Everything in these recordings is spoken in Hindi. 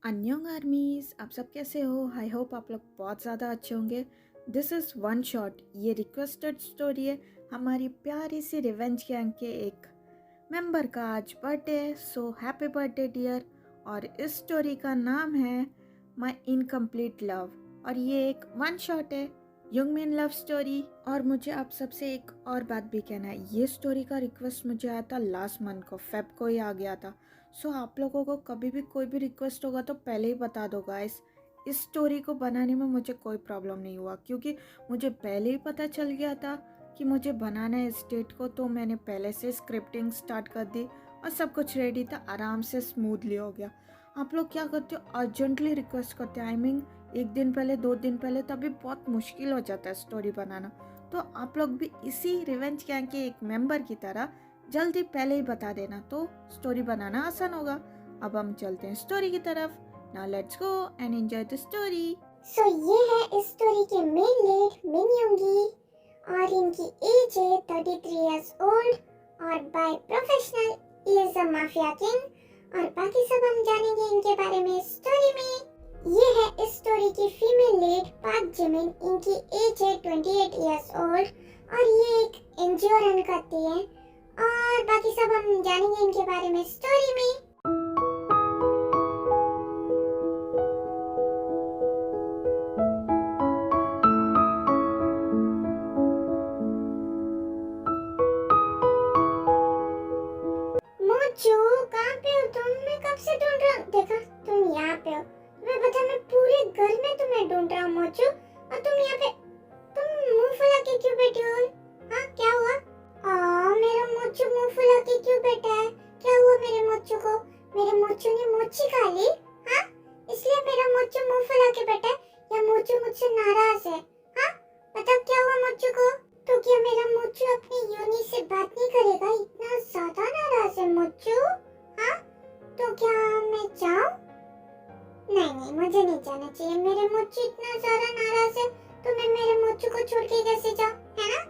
अन्योंग आर्मीज, आप सब कैसे हो? आई होप आप लोग बहुत ज़्यादा अच्छे होंगे। This is one shot. ये रिक्वेस्टेड स्टोरी है हमारी प्यारी सी रिवेंज गैंग के एक मेंबर का। आज बर्थडे है, सो हैप्पी बर्थडे डियर। और इस स्टोरी का नाम है माई इनकम्प्लीट लव। और ये एक वन शॉट है, यंगमैन लव स्टोरी। और मुझे आप सबसे एक और बात भी कहना है, ये स्टोरी का रिक्वेस्ट मुझे आया था लास्ट मंथ को, फेब को ही आ गया था। सो आप लोगों को कभी भी कोई भी रिक्वेस्ट होगा तो पहले ही बता दो गाइस। इस स्टोरी को बनाने में मुझे कोई प्रॉब्लम नहीं हुआ, क्योंकि मुझे पहले ही पता चल गया था कि मुझे बनाना है इस डेट को। तो मैंने पहले से स्क्रिप्टिंग स्टार्ट कर दी और सब कुछ रेडी था, आराम से स्मूथली हो गया। आप लोग क्या करते हो, अर्जेंटली रिक्वेस्ट करते हो। आई मीन एक दिन पहले, 2 दिन पहले, तभी बहुत मुश्किल हो जाता है स्टोरी बनाना। तो आप लोग भी इसी रिवेंज गैंग के एक मेंबर की तरह जल्दी पहले ही बता देना, तो स्टोरी बनाना आसान होगा। अब हम चलते हैं स्टोरी की तरफ। Now let's go and enjoy the story. So ये है इस स्टोरी के मेन लीड मिन योंगी और इनकी एज है 33 इयर्स ओल्ड और by professional is a mafia king. और बाकी सब हम जानेंगे इनके बारे में स्टोरी में। ये है इस स्टोरी की फीमेल लीड पाक जिमिन। इनकी एज है 28 इयर्स ओल्ड और ये एक एनजीओ रन करती है। और बाकी सब हम जानेंगे इनके बारे में स्टोरी में। मोचू, कहाँ पे हो तुम? मैं कब से ढूंढ रहा हूँ। देखा, तुम यहाँ पे हो। तुम्हें पता है, मैं पूरे घर में तुम्हें ढूंढ रहा हूँ मोचू, और तुम यहाँ पे, तुम मुंह फुला के क्यों बैठे हो? हाँ, क्या हुआ? मेरा मोचू मुंह फुला के क्यों बैठा है? क्या हुआ मेरे मोचू को? मेरे मोचू ने मोची खा ली? हाँ, इसलिए मेरा मोचू मुंह फुला के बैठा है, या मोचू मुझसे नाराज है? हाँ, बताओ क्या हुआ मोचू को? तो क्या मेरा मोचू अपनी योनी से बात नहीं करेगा? इतना ज्यादा नाराज है मोचू? हाँ, तो क्या मैं जाऊं? नहीं नहीं, मुझे नहीं जाना चाहिए। मेरे मोचू इतना ज्यादा नाराज है, तो मैं मेरे मोचू को छोड़ के कैसे जाऊं, है ना?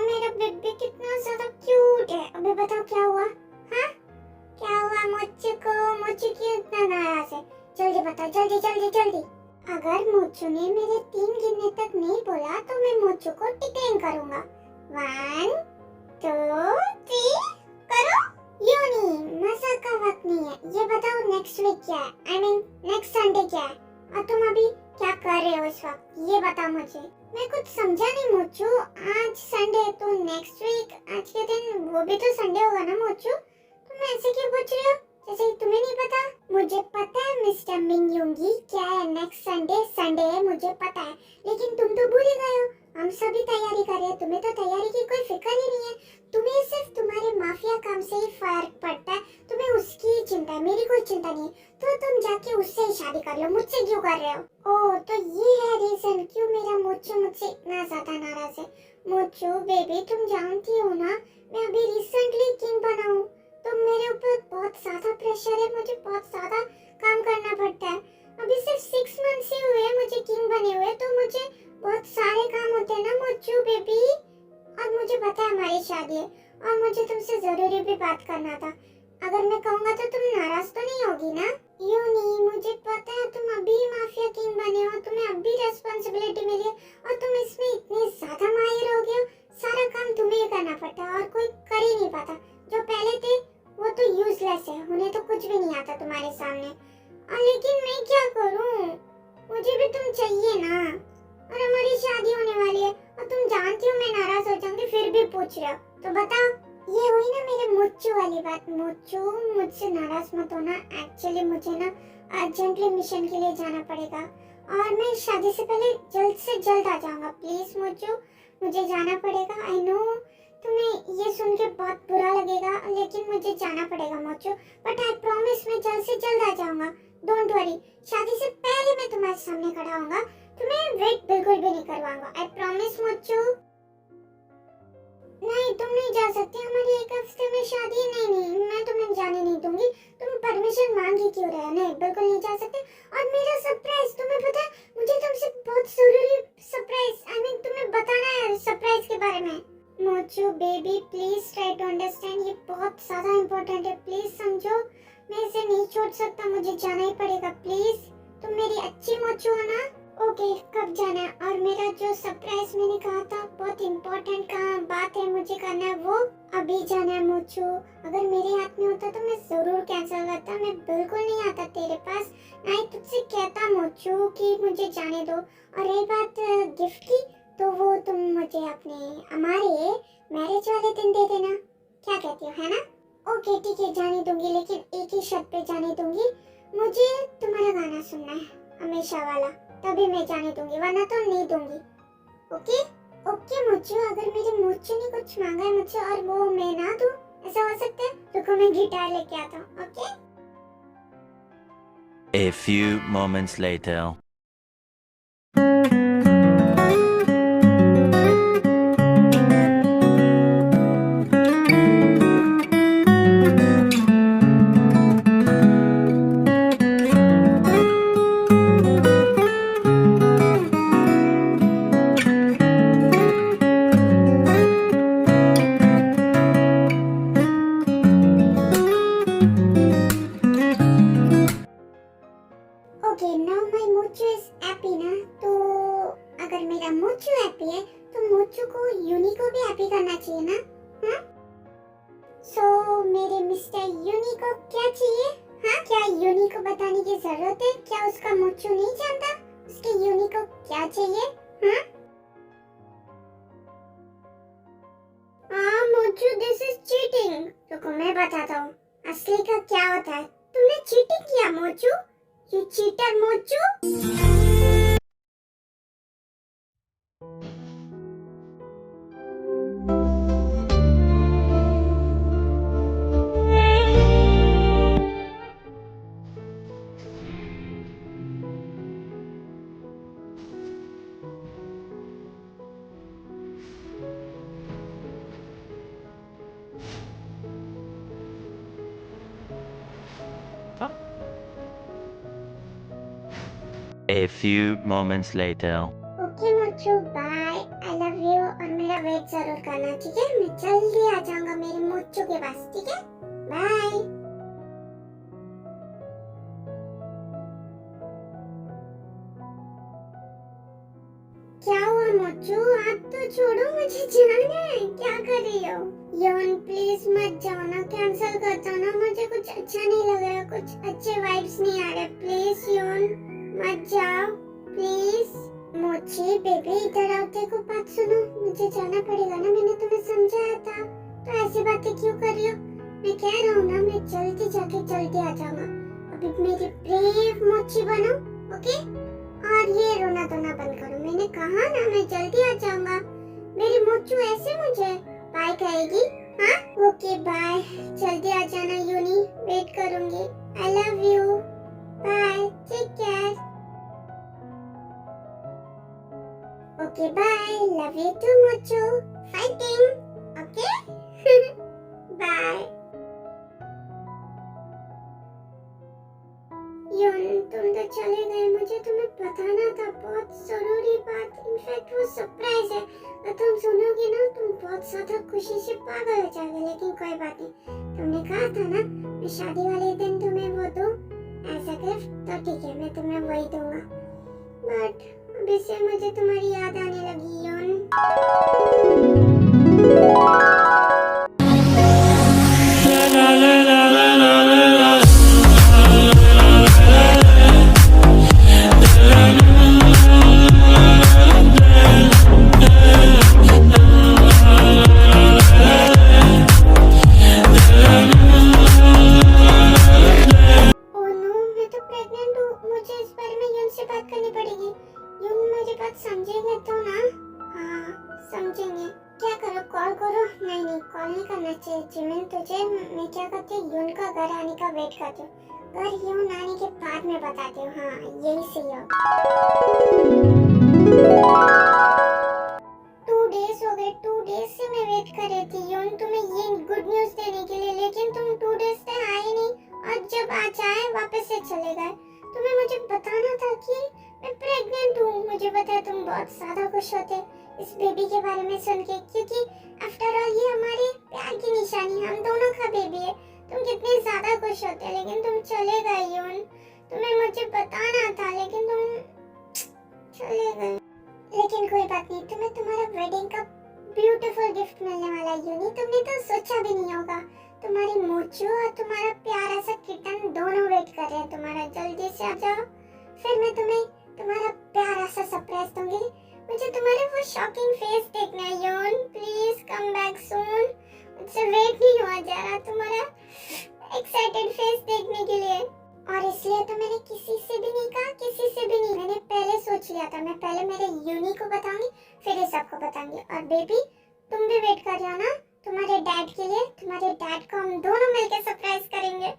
मेरा बेबी कितना ज्यादा क्यूट है। अबे बताओ क्या हुआ? हाँ, क्या हुआ मोचू को? मोचू क्यों इतना नाराज है? जल्दी बताओ, जल्दी जल्दी जल्दी। अगर मोचू ने मेरे 3 गिनने तक नहीं बोला तो मैं मोचू को टिकलिंग करूंगा। 1 2 3 करो। यूनी, मजाक का वक्त नहीं है। ये बताओ नेक्स्ट वीक क्या है? आई मीन नेक्स्ट संडे क्या है? और तुम अभी क्या कर रहे हो इस वक्त? ये बताओ मुझे। मैं कुछ समझा नहीं मोचू। आज संडे है तो नेक्स्ट वीक, आज के दिन वो भी तो संडे होगा ना मोचू? तुम ऐसे क्यों पूछ रहे हो जैसे तुम्हें नहीं पता? मुझे पता है मिस्टर मिन योंगी, क्या है नेक्स्ट संडे? संडे है, मुझे पता है, लेकिन तुम तो भूल ही गए हो। हम सभी तैयारी कर रहे हैं, तुम्हें तो तैयारी की कोई फिक्र ही नहीं है। तुम्हें सिर्फ तुम्हारे माफिया काम से ही फर्क पड़ता है। तुम्हें उसकी ही चिंता है, मेरी कोई चिंता नहीं है। तो तुम जाके उससे ही शादी कर लो, मुझसे क्यों कर रहे हो? ओह, तो ये है रीजन क्यों मेरा मोचू मुझसे इतना ज्यादा नाराज है। मोचू बेबी, तुम जानती हो ना, मैं अभी रिसेंटली किंग बना हूँ, तो मेरे ऊपर बहुत ज्यादा प्रेशर है। मुझे बहुत ज्यादा काम करना पड़ता है। अभी सिर्फ 6 मंथ ही हुए मुझे किंग बने हुए, तो मुझे बहुत सारे काम होते हैं ना मोचू बेबी। और मुझे पता है हमारी शादी है, और मुझे तुमसे जरूरी भी बात करना था। अगर मैं कहूँगा तो तुम नाराज तो नहीं होगी ना? यूं नहीं, मुझे पता है तुम अभी माफिया किंग बने हो, तुम्हें अभी रेस्पॉन्सिबिलिटी मिली है, और तुम इसमें इतने ज्यादा माहिर हो गए हो। सारा काम तुम्हें ही करना पड़ता है, और कोई कर ही नहीं पाता। जो पहले थे वो तो यूजलेस है, उन्हें तो कुछ भी नहीं आता तुम्हारे सामने। और लेकिन मैं क्या करूं? मुझे भी तुम चाहिए ना, और हमारी शादी होने वाली है, और तुम जानती हो मैं नाराज हो जाऊंगी, फिर भी पूछ रहे हो, तो बताओ। ये हुई ना मेरे मोचू वाली बात। मोचू, मुझसे नाराज मत होना। एक्चुअली मुझे ना अर्जेंटली मिशन के लिए जाना पड़ेगा, और मैं शादी से पहले जल्द से जल्द आ जाऊंगा। प्लीज मोचू, मुझे जाना पड़ेगा। आई नो तुम्हें ये सुन के बहुत बुरा लगेगा, लेकिन मुझे जाना पड़ेगा मोचू। बट आई प्रॉमिस मैं जल्द से जल्द आ जाऊंगा। डोंट वरी, शादी से पहले मैं तुम्हारे सामने खड़ा होऊंगा। तुम्हें वेट बिल्कुल भी नहीं करवाऊंगा। I promise Mochu. नहीं, तुम नहीं जा सकती, हमारी 1 हफ्ते में शादी है। नहीं नहीं, मैं तुम्हें जाने नहीं दूंगी। तुम परमिशन मांगी क्यों रहे? नहीं, बिल्कुल नहीं जा सकते। और मेरा सरप्राइज, तुम्हें पता है मुझे तुमसे बहुत जरूरी सरप्राइज, आई मीन तुम्हें बताना है सरप्राइज के बारे में। Mochu baby, please try to understand, ये बहुत ज्यादा इम्पोर्टेंट है। प्लीज समझो, मैं इसे नहीं छोड़ छोड़ सकता, मुझे जाना ही पड़ेगा। प्लीज तुम मेरी अच्छी मोचू हो ना? ओके, कब जाना है? और मेरा जो सरप्राइज मैंने कहा था, बहुत इम्पोर्टेंट बात है मुझे करना है, वो अभी जाना है मोचू। अगर मेरे हाथ में होता तो मैं जरूर कैंसिल करता, मैं बिल्कुल नहीं आता तेरे पास, ना ही तुझसे कहता मोचू कि मुझे जाने दो। और रही बात गिफ्ट की, तो वो तुम मुझे अपने हमारे मैरिज वाले दिन दे देना, क्या कहती हो, है ना? ओके ठीक है, जाने दूंगी, लेकिन एक ही शर्त पे जाने दूंगी, मुझे तुम्हारा गाना सुनना है हमेशा वाला, तभी मैं जाने दूंगी, वरना तो नहीं दूंगी। ओके ओके मोचू, अगर मेरे मोचू ने कुछ मांगा है मुझसे और वो मैं ना दूं, ऐसा हो सकता है? रुको मैं गिटार लेके आता हूँ। Okay A few moments later. Okay, now my Mochu is happy ना, तो अगर मेरा मोचू हैप्पी है तो मोचू को यूनी को भी हैप्पी करना चाहिए ना? हाँ, सो मेरे मिस्टर यूनी को क्या चाहिए? हाँ, क्या यूनी को बताने की जरूरत है? क्या उसका मोचू नहीं जानता उसके यूनी को क्या चाहिए? हाँ मोचू, दिस इज चीटिंग। रुको मैं बताता हूँ असली का क्या होता है। तुमने चीटिंग किया Mochu, you cheater Mochu. A few moments later. Okay Mochu, bye, I love you. और मेरा वेट जरूर करना, ठीक है? मैं जल्दी आ जाऊंगा मेरे मोचू के पास, ठीक है? बाय। क्या हुआ मोचू? हाथ तो छोड़ो, मुझे जाना है। क्या कर रही हो? योन प्लीज मत जाओ ना, कैंसिल कर दो ना, मुझे कुछ अच्छा नहीं लग रहा, कुछ अच्छे वाइब्स नहीं आ रहे। प्लीज योन मत जाओ प्लीज। मोची बेबी इधर आओ, देखो बात सुनो, मुझे जाना पड़ेगा ना, मैंने तुम्हें समझाया था, तो ऐसी बातें क्यों कर रही हो? मैं कह रहा हूँ ना, मैं जल्दी जाके जल्दी आ जाऊंगा। अभी मेरी ब्रेव मोची बनो, ओके? और ये रोना धोना बंद करो, मैंने कहा ना मैं जल्दी आ जाऊंगा। मेरी मोचू ऐसे मुझे बाय कहेगी? हाँ ओके बाय, जल्दी आ जाना यूनी, वेट करूंगी। I love you, bye, take care. Okay bye, love you too Mochu, fighting, okay? Bye. Yoon तुम तो चले गए, मुझे तुम्हें बताना था बहुत जरूरी बात, इनफैक्ट वो सरप्राइज है, अगर तुम सुनोगे ना तुम बहुत ज्यादा खुशी से पागल हो जाओगे, लेकिन कोई बात नहीं, तुमने कहा था ना मैं शादी वाले दिन तुम्हें वो दूं एज अ गिफ्ट, तो ठीक है मैं तुम्हें वही दूंगा। बट अभी से मुझे तुम्हारी याद आने लगी योन। समझेंगे तो ना? हाँ समझेंगे। क्या करो, कॉल करो? नहीं नहीं, कॉल नहीं करना चाहिए जिमिन तुझे। मैं क्या करती हूँ, यून का घर आने का वेट करती हूँ, घर यून आने के बाद में बताती हूँ। हाँ यही सही हो। 2 डेज हो गए, 2 डेज से मैं वेट कर रही थी यून तुम्हें ये गुड न्यूज देने के लिए, लेकिन तुम 2 डेज से आए नहीं, और जब आ जाए वापस से चले गए। तुम्हें मुझे बताना था कि मैं प्रेग्नेंट हूँ, मुझे पता है तुम बहुत ज्यादा खुश होते इस बेबी के बारे में सुन के, क्योंकि आफ्टर ऑल ये हमारे प्यार की निशानी, हम दोनों का बेबी है। तुम कितने ज्यादा खुश होते, लेकिन तुम चले गए यून। तुम्हें मुझे बताना था लेकिन तुम चले गए। लेकिन कोई बात नहीं, तुम्हें तुम्हारा वेडिंग का ब्यूटीफुल गिफ्ट मिलने वाला है यूनी। तुमने तो सोचा भी नहीं होगा। तुम्हारी मोचू और तुम्हारा प्यारा सा किटन दोनों वेट कर रहे हैं तुम्हारा। जल्दी से आ जाओ, फिर मैं तुम्हें तुम्हारा प्यारा सा सरप्राइज दूंगी। मुझे तुम्हारे वो शॉकिंग फेस देखना है Yoon. Please come back soon. मुझसे वेट नहीं हुआ जा रहा तुम्हारा एक्साइटेड फेस देखने के लिए। और इसलिए तो मैंने किसी से भी नहीं कहा, किसी से भी नहीं। मैंने पहले सोच लिया था, मैं पहले मेरे यूनी को बताऊंगी, फिर ये सबको बताऊंगी। और बेबी तुम भी वेट कर रहे हो ना तुम्हारे डैड के लिए? तुम्हारे डैड को हम दोनों मिलकर सरप्राइज करेंगे।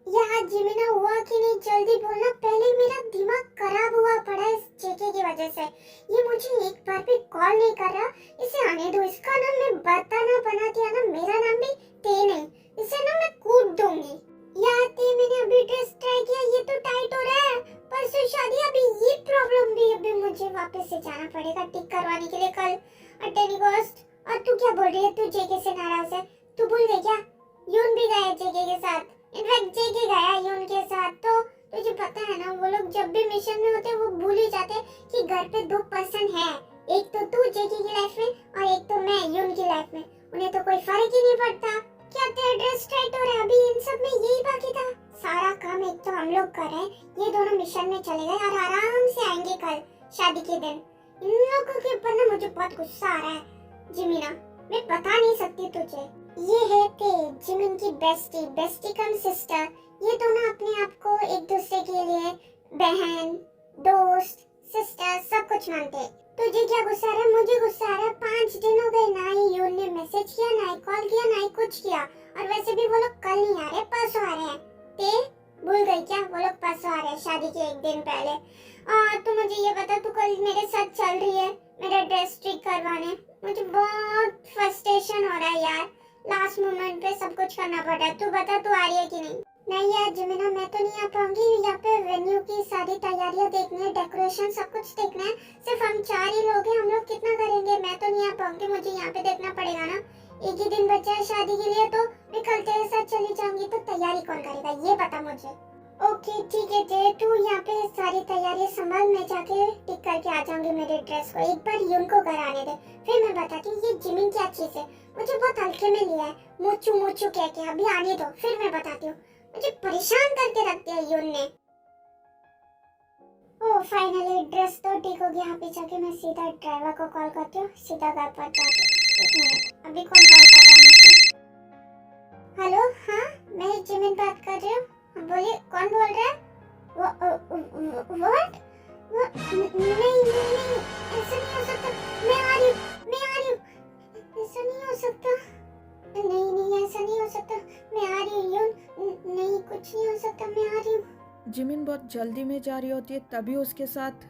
यार जिमिना हुआ कि नहीं, जल्दी बोलना। पहले मेरा दिमाग खराब हुआ पड़ा इस जेके की वजह से। ये मुझे एक बार भी कॉल नहीं कर रहा। इसे आने दो, इसका नाम मैं बताना बना दिया ना, मेरा नाम भी ते नहीं। इसे ना मैं कूट दूंगी। यार ते मैंने अभी ड्रेस ट्राई किया, ये तो टाइट हो रहा है। परसों शादी, अभी ये प्रॉब्लम भी, अभी मुझे वापस से जाना पड़ेगा ठीक करवाने के लिए कल अटेनिकोस्ट। और तू क्या बोल रही है? तू जेके से नाराज है? तू भूल गई क्या यून भी गया जेके के साथ? इनफैक्ट जेके गया यून के साथ। तो तुझे पता है ना, वो लोग जब भी मिशन में होते वो भूल ही जाते कि घर पे 2 पर्सन है। एक तो तू जेके की लाइफ में और एक तो मैं यून की लाइफ में। उन्हें तो कोई फर्क ही नहीं पड़ता। क्या तेरा ड्रेस टाइट हो रहा है? अभी इन सब में यही बाकी था। सारा काम एक तो हम लोग कर रहे हैं, ये दोनों मिशन में चले गए और आराम से आएंगे कल शादी के दिन। इन लोगों के ऊपर ना मुझे बहुत गुस्सा आ रहा है जिमिना, मैं बता नहीं सकती तुझे। ये है ते जिमिन की बेस्टी कम सिस्टर। ये दोनों अपने आप को एक दूसरे के लिए बहन, दोस्त, सिस्टर सब कुछ मानते हैं। तुझे क्या गुस्सा आ रहा है? मुझे गुस्सा आ रहा है। 5 दिन हो गए, ना ही यून ने मैसेज किया, ना ही कॉल किया, ना ही कुछ किया। और वैसे भी वो लोग कल नहीं आ रहे, परसों आ रहे हैं। ते भूल गई क्या? वो लोग परसों आ रहे हैं शादी के एक दिन पहले। और तू मुझे ये बता, तू कल मेरे साथ चल रही है मेरा ड्रेस स्टिच करवाने? मुझे बहुत फ्रस्ट्रेशन हो रहा है यार, लास्ट मोमेंट पे सब कुछ करना पड़ रहा है। तू बता तू आ रही है कि नहीं? नहीं यार जिमिना, मैं तो नहीं आ पाऊंगी। यहाँ पे वेन्यू की सारी तैयारियां देखनी है, डेकोरेशन सब कुछ देखना है। सिर्फ हम 4 ही लोग हैं, हम लोग कितना करेंगे? मैं तो नहीं आ पाऊंगी, मुझे यहाँ पे देखना पड़ेगा ना। एक ही दिन बचा है शादी के लिए, तो मैं कल तेरे साथ चली जाऊंगी। तो तैयारी कौन करेगा ये बता मुझे। ओके ठीक है ते, तू यहाँ पे सारी तैयारी संभाल, मैं जाके टिक करके आ जाऊंगी मेरे ड्रेस को। एक बार यून को घर आने दे, फिर मैं बताती हूँ ये जिमिन क्या चीज है। मुझे बहुत हल्के में लिया है, मोचू मोचू कह के। अभी आने दो, फिर मैं बताती हूँ। मुझे परेशान करके रख दिया यून ने। ओह फाइनली ड्रेस तो ठीक हो गया। यहाँ पे जाके मैं सीधा ड्राइवर को कॉल करती हूँ, सीधा घर पर जाके। एक मिनट, अभी कौन कॉल कर रहा है मुझे? हेलो, हाँ मैं जिमिन बात कर रही हूँ। बोलिए कौन बोल रहा है? व्हाट? नहीं, ऐसा नहीं हो सकता। मैं आ रही हूँ। ऐसा नहीं हो सकता। नहीं ऐसा नहीं हो सकता। मैं आ रही हूँ। नहीं कुछ नहीं हो सकता, मैं आ रही हूँ। जिमिन बहुत जल्दी में जा रही होती है, तभी उसके साथ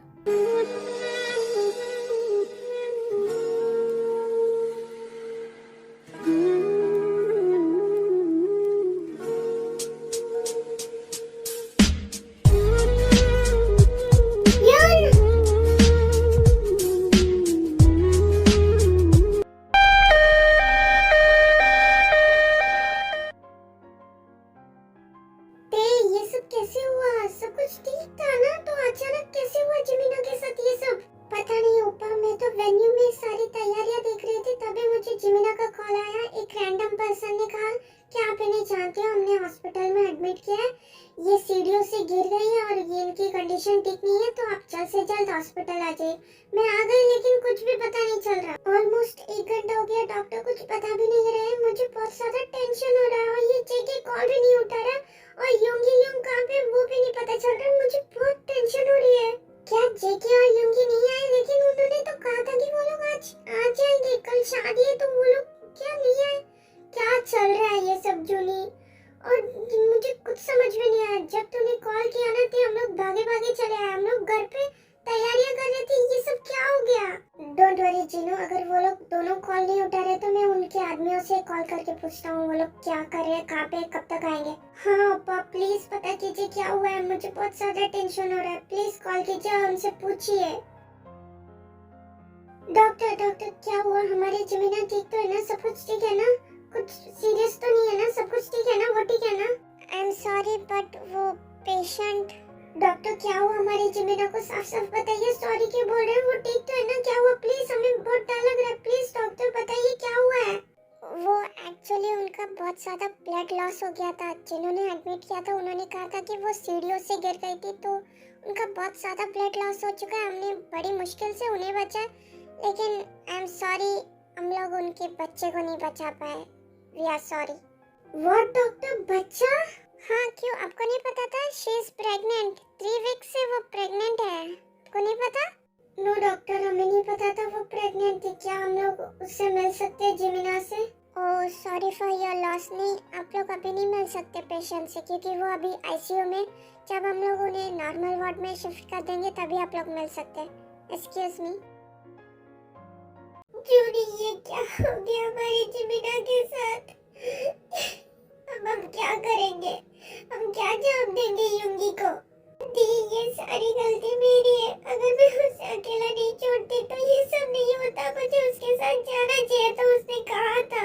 ये सीढ़ियों से गिर गई है और ये इनकी कंडीशन ठीक नहीं है, तो आप जल्द से जल्द हॉस्पिटल आ जाइए। मैं आ गई लेकिन कुछ भी पता नहीं चल रहा। ऑलमोस्ट 1 घंटा हो गया, डॉक्टर कुछ बता भी नहीं रहे। मुझे बहुत ज्यादा टेंशन हो रहा है और ये जेके कॉल भी नहीं उठा रहा और यूंग कहाँ पे वो भी नहीं पता चल रहा। मुझे बहुत टेंशन हो रही है। क्या जेके और यूंगी नहीं आए? लेकिन उन्होंने तो कहा था कि वो लोग आज आ जाएंगे, कल शादी है, तो वो लोग क्या नहीं आए? क्या चल रहा है ये सब जूनी? और मुझे कुछ समझ में नहीं आया। जब तूने कॉल किया ना तो हम लोग भागे चले आए। हम लोग घर पे तैयारियां कर रहे थे, ये सब क्या हो गया? डोंट वरी जीनू, अगर वो लोग दोनों कॉल नहीं उठा रहे तो मैं उनके आदमियों से कॉल करके पूछता हूँ वो लोग क्या कर रहे हैं, कहाँ पे, कब तक आएंगे। हाँ पापा प्लीज पता कीजिए क्या हुआ है, मुझे बहुत ज्यादा टेंशन हो रहा है। प्लीज कॉल कीजिए और उनसे पूछिए। डॉक्टर क्या हुआ? हमारी जमीना ठीक तो है ना? सब कुछ ठीक है ना? कुछ सीरियस तो नहीं है ना? सब कुछ ठीक है ना? वो ठीक है ना? आई एम सॉरी बट वो पेशेंट। डॉक्टर क्या हुआ? हमारी जिमिना को साफ साफ बताइए। सॉरी क्यों बोल रहे हैं? वो ठीक तो है ना? क्या हुआ? प्लीज, हमें बहुत डर लग रहा है। प्लीज डॉक्टर बताइए क्या हुआ है। वो एक्चुअली उनका बहुत ज्यादा ब्लड लॉस हो गया था। जिन्होंने एडमिट किया था उन्होंने कहा था कि वो सीढ़ियों से गिर गई थी, तो उनका बहुत ज्यादा ब्लड लॉस हो चुका है। हमने बड़ी मुश्किल से उन्हें बचाया, लेकिन आई एम सॉरी, हम लोग उनके बच्चे को नहीं बचा पाए। We are sorry. What doctor, बच्चा? हाँ, क्यों आपको नहीं पता था? She is pregnant. 3 वीक से वो प्रेग्नेंट है। आपको नहीं पता? नो डॉक्टर, हमें नहीं पता था वो प्रेग्नेंट थी। क्या हम लोग उससे मिल सकते हैं, जिमिना से? Oh sorry for your loss. नहीं, आप लोग अभी नहीं मिल सकते पेशेंट से, क्योंकि वो अभी आईसीयू में। जब हम लोग उन्हें नॉर्मल वार्ड में शिफ्ट कर देंगे तभी आप लोग मिल सकते हैं। Excuse me. जूनी, ये क्या हो गया हमारी जिमिना के साथ? अब हम क्या करेंगे? हम क्या जवाब देंगे युंगी को? दी, ये सारी गलती मेरी है। अगर मैं उसे अकेला नहीं छोड़ती तो ये सब नहीं होता। मुझे उसके साथ जाना चाहिए था। उसने कहा था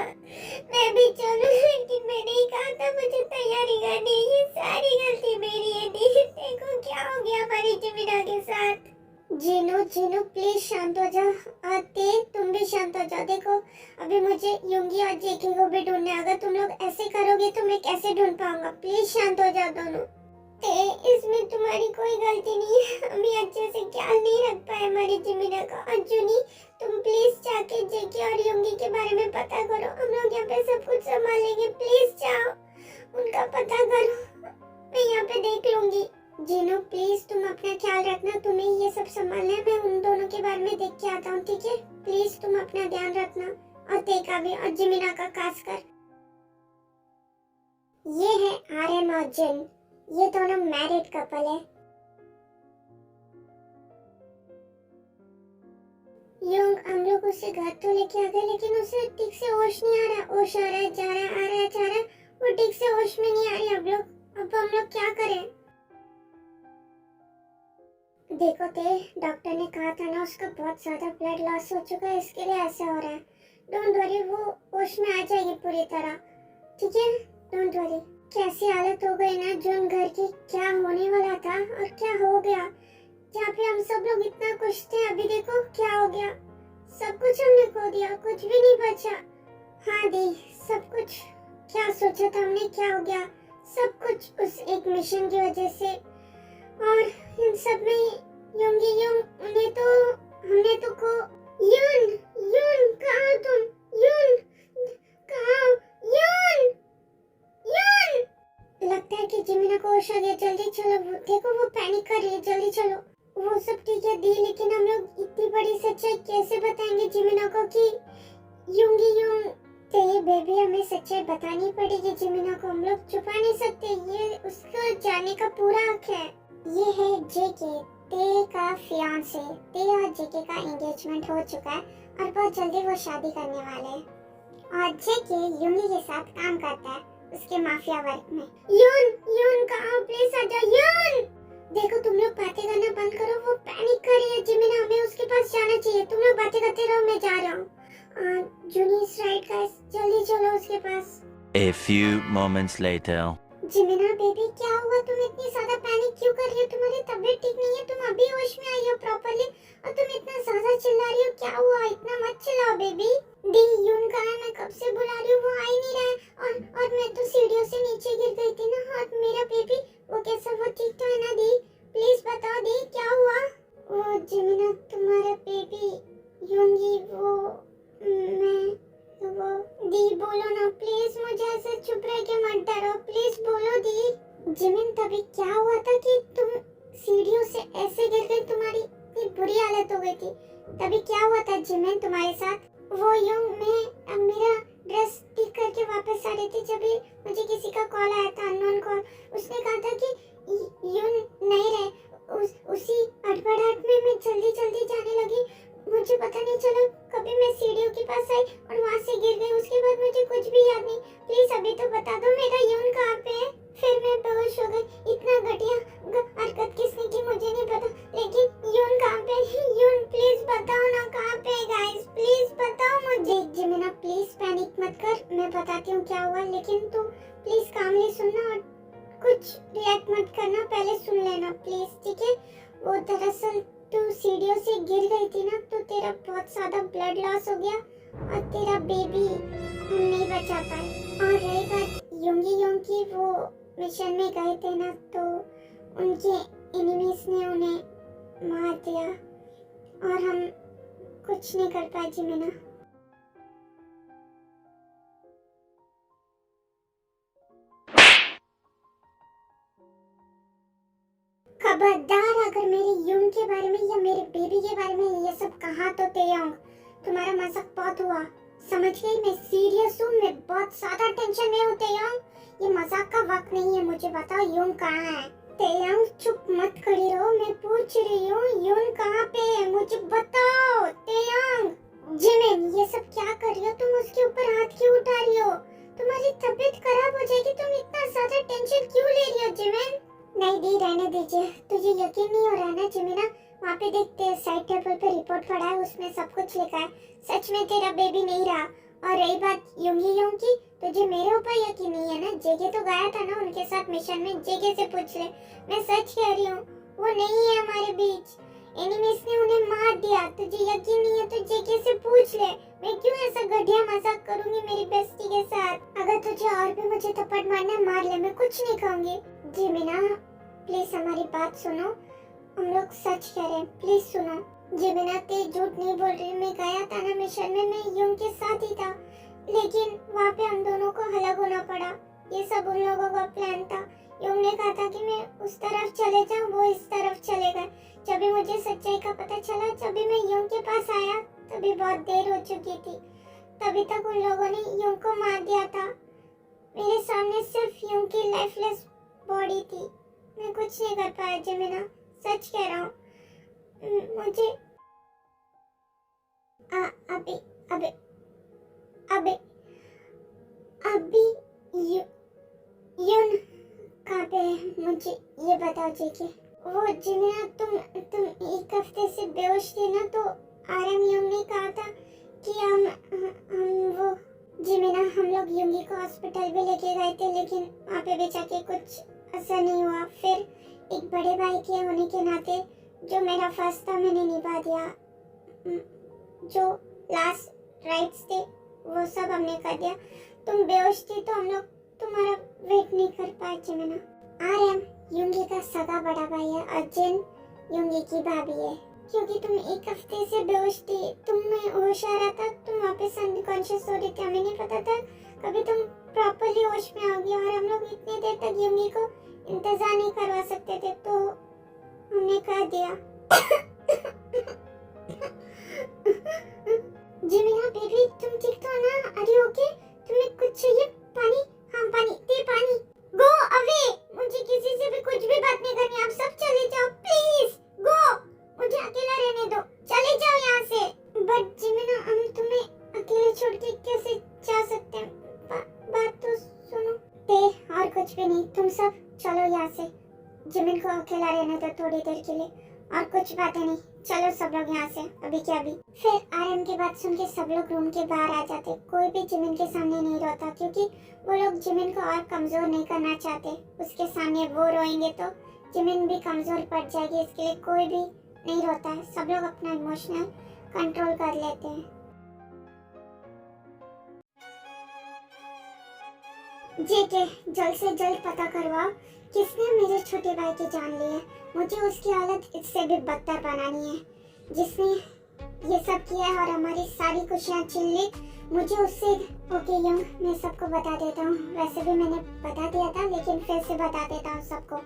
मैं भी चलूं, लेकिन मैं नहीं कहा था मुझे तैयारी करनी। ये सारी गलती मेरी है। दी, देखो क्या हो गया हमारी जिमिना के साथ। जीनू, जीनू प्लीज शांत हो जाओ। आते, तुम भी शांत हो जाओ। देखो अभी मुझे युंगी और जेकी को भी ढूंढना है। अगर तुम लोग ऐसे करोगे तो मैं कैसे ढूंढ पाऊंगा? प्लीज शांत हो जाओ दोनों। इसमें तुम्हारी कोई गलती नहीं है। हमें अच्छे से ख्याल नहीं रख पाए हमारी जिमिना का। और जूनी, तुम प्लीज जाके जेकी और युंगी के बारे में पता करो। हम लोग यहाँ पे सब कुछ संभाल लेंगे। प्लीज जाओ, उनका पता करो। मैं यहाँ पे देख लूंगी। जीनू प्लीज तुम अपना ख्याल रखना। तुम्हें ये सब संभालना है। मैं उन दोनों के बारे में देख के आता हूँ, ठीक है? प्लीज तुम अपना ध्यान रखना। और देखा भी, और जिमिना का खास कर। ये है आर्यन और जिन। ये दोनों मैरिड कपल है। युंग, हम लोग उसे घर तो लेके आ गए, लेकिन उसे ठीक से होश नहीं आ रहा। होश आ रहा है, जा रहा है, आ रहा है, जा रहा है। वो ठीक से होश में नहीं आ रही। अब हम लोग क्या करें? देखो ते, डॉक्टर ने कहा था ना उसका बहुत ज्यादा ब्लड लॉस हो चुका है, इसके लिए ऐसा हो रहा है। डोंट वरी, वो होश में आ जाएगी पूरी तरह, ठीक है? Don't worry. कैसी हालत हो गई ना जून घर की। क्या होने वाला था और क्या हो गया। जहाँ पे हम सब लोग इतना खुश थे, अभी देखो क्या हो गया। सब कुछ हमने खो दिया, कुछ भी नहीं बचा। हाँ दी, सब कुछ क्या सोचा था हमने, क्या हो गया। सब कुछ उस एक मिशन की वजह से। और इन सब में युंगी उन्हें तो हमने तो को। यून, यून कहाँ हो तुम? यून कहाँ हो? यून, यून। लगता है कि जिमिना को होश आ गया। जल्दी चलो, देखो वो पैनिक कर रही है। जल्दी चलो। वो सब ठीक है दी, लेकिन हम लोग इतनी बड़ी सच्चाई कैसे बताएंगे जिमिना को कि युंगी ते बेबी, हमें सच्चाई बतानी पड़ेगी जिमिना को। हम लोग छुपा नहीं सकते। ये उसको जानने का पूरा हक है। ये है जेके, ते का फियांसे। ते और जेके का एंगेजमेंट हो चुका है और बहुत जल्दी वो शादी करने वाले हैं। और जेके युंगी के साथ काम करता है उसके माफिया वर्क में। यून कहाँ? प्लीज आ जाओ। यून, देखो तुम लोग बातें करना बंद करो। वो पैनिक कर रही है जिमिना, हमें उसके पास जाना चाहिए। तुम लोग बातें करते रहो, मैं जा रहा हूँ। जूनी इज राइट गाइस, जल्दी चलो उसके पास। A few moments later. Jimina baby, क्या हुआ? तुम इतनी ज्यादा पैनिक क्यों कर रही हो? तुम्हारी तबीयत ठीक नहीं है? तुम अभी होश में आई हो प्रॉपर्ली और तुम इतना ज्यादा चिल्ला रही हो। क्या हुआ? इतना मत चिल्लाओ बेबी। दी, यून कहाँ है? मैं कब से बुला रही हूँ, वो आ ही नहीं रहा है। और मैं तो सीढ़ियों से नीचे गिर गई थी ना। और मेरा बेबी वो कैसा? वो ठीक तो है ना दी? प्लीज बताओ दी, क्या हुआ? वो जिमिना, तुम्हारा बेबी युंगी, वो दी बोलो ना प्लीज। मुझे ऐसे चुप रह के मत डरो, प्लीज बोलो दी। जिमिन, तभी क्या हुआ था कि तुम सीढ़ियों से ऐसे गिर गई? तुम्हारी इतनी बुरी हालत हो गई थी। तभी क्या हुआ था जिमिन तुम्हारे साथ? वो मैं मेरा ड्रेस ठीक करके वापस आ रही थी, जब मुझे किसी का कॉल आया था, अननोन कॉल। उसने कहा था कि यून नहीं रहे। उसी हड़बड़ाहट में मैं जल्दी जाने लगी। मुझे पता नहीं चला कभी मैं सीढ़ियों के पास आई और वहाँ से गिर गई। उसके बाद मुझे कुछ भी याद नहीं। प्लीज अभी तो बता दो मेरा यून कहाँ पे है? फिर मैं बेहोश हो गई। इतना घटिया हरकत किसने की मुझे नहीं पता, लेकिन यून कहाँ पे है? यून प्लीज बताओ ना कहाँ पे है गाइस, प्लीज बताओ मुझे। जिमिना प्लीज पैनिक मत कर, मैं बताती तो प्लीज कामली सुनना और कुछ रिएक्ट मत करना, पहले सुन लेना प्लीज, ठीक है? वो दरअसल तू सीढ़ियों से गिर गई थी ना, तो तेरा बहुत ज्यादा ब्लड लॉस हो गया और तेरा बेबी हम नहीं बचा पाए। और रही बात योंगी योंग की, वो मिशन में गए थे ना, तो उनके एनिमीज ने उन्हें मार दिया और हम कुछ नहीं कर पाए जिमिना। खबरदार अगर मेरे यूंग के बारे में या मेरे बेबी के बारे में ये सब कहा तो तेयोंग, तुम्हारा मजाक बहुत हुआ, समझ गई? मैं सीरियस हूँ, मैं बहुत ज्यादा टेंशन में हूँ तेयोंग, ये मजाक का वक्त नहीं है। मुझे बताओ यूंग कहाँ है? तेयोंग चुप मत खड़ी रहो, मैं पूछ रही हूँ यूंग कहाँ पे है, मुझे बताओ तेयोंग। जिमिन ये सब क्या कर रही हो तुम? उसके ऊपर हाथ क्यों उठा रही हो? तुम्हारी तबीयत खराब हो जाएगी, तुम इतना ज्यादा टेंशन क्यों ले रही हो जिमिन? नहीं दी, रहने दीजिए। तुझे यकीन नहीं हो रहा ना जिमिना? वहाँ पे देखते हैं साइड टेबल पे रिपोर्ट पड़ा है, उसमें सब कुछ लिखा है, सच में तेरा बेबी नहीं रहा। और रही बात योंगी योंग की, तुझे मेरे ऊपर यकीन नहीं है ना? जेगे तो गया था ना उनके साथ मिशन में, जेगे से पूछ ले, मैं सच कह रही हूँ, वो नहीं है हमारे बीच, एनिमीज ने उन्हें मार दिया। तुझे यकीन नहीं है तो जेगे से पूछ ले, मैं क्यों ऐसा घटिया मजाक करूंगी मेरी बेस्टी के साथ? अगर तुझे और भी मुझे थप्पड़ मारना मार ले, मैं कुछ नहीं कहूंगी। जिमिना प्लीज हमारी बात सुनो, हम लोग सच कह रहे हैं, प्लीज सुनो। जिमिना ते झूठ नहीं बोल रही, मैं गया था ना मिशन में, मैं यूं के साथ ही था, लेकिन वहाँ पे हम दोनों को अलग होना पड़ा। ये सब उन लोगों का प्लान था। यूं ने कहा था कि मैं उस तरफ चले जाऊं, वो इस तरफ चले गए। जब भी मुझे सच्चाई का पता चला, जब भी मैं यूं के पास आया, तभी बहुत देर हो चुकी थी। तभी तक उन लोगों ने यूं को मार दिया था। मेरे सामने सिर्फ यूं की लाइफलेस बॉडी थी, मैं कुछ नहीं कर पाया जिमिना, सच कह रहा हूँ। मुझे अभी अभी अभी अभी यून कहाँ पे है? मुझे ये बताओ जेके। वो जिमिना तुम एक हफ्ते से बेहोश थी ना, तो आरएम यूंग ने कहा था कि हम वो जिमिना हम लोग यूंगी को हॉस्पिटल भी लेके गए थे, लेकिन वहाँ पे भी जाके कुछ असर नहीं हुआ। फिर एक बड़े भाई के होने के नाते जो मेरा फर्ज था मैंने निभा दिया, जो लास्ट राइट्स थे वो सब हमने कर दिया। तुम बेहोश थी तो हम लोग तुम्हारा वेट नहीं कर पाए जिमिना। आरएम यूंगी का सगा बड़ा भाई है और जिन यूंगी की भाभी है। क्योंकि तुम एक हफ्ते से बेहोश थी, तुम में होश आ रहा था, तुम वापस अनकॉन्शियस हो रही थी, हमें नहीं पता था कभी तुम प्रॉपर्ली होश में आओगी। और हम लोग इतने देर तक यूंगी को इंतजार नहीं करवा सकते थे, तो हमने कर दिया। जिमिना बेबी तुम ठीक तो हो ना? Are you okay? तुम्हें कुछ चाहिए? पानी? हाँ पानी दे, पानी। गो अवे, मुझे किसी से भी कुछ भी बात नहीं करनी, आप सब चले जाओ प्लीज। गो, मुझे अकेला रहने दो, चले जाओ यहाँ से। बट जिमिना हम तुम्हें अकेले छोड़ के कैसे जा सकते हैं? बात तो सुनो। ते और कुछ भी नहीं, तुम सब चलो यहाँ से। जिमिन को अकेला रहने दो थोड़ी देर के लिए, और कुछ बातें नहीं, चलो सब लोग यहाँ से अभी के अभी। फिर आरएम की बात सुन के सब लोग रूम के बाहर आ जाते। कोई भी जिमिन के सामने नहीं रोता, क्योंकि वो लोग जिमिन को और कमजोर नहीं करना चाहते। उसके सामने वो रोएंगे तो जिमिन भी कमजोर पड़ जाएगी, इसके लिए कोई भी नहीं रोता है। सब लोग अपना इमोशनल कंट्रोल कर लेते हैं। जेके जल्द से जल्द पता करवाओ किसने मेरे छोटे भाई की जान ली है। मुझे उसकी हालत इससे भी बदतर बनानी है, जिसने ये सब किया है और हमारी सारी खुशियाँ छीन ली। मुझे उससे ओके यंग, मैं सबको बता देता हूँ। वैसे भी मैंने बता दिया था, लेकिन फिर से बता देता हूँ सबको।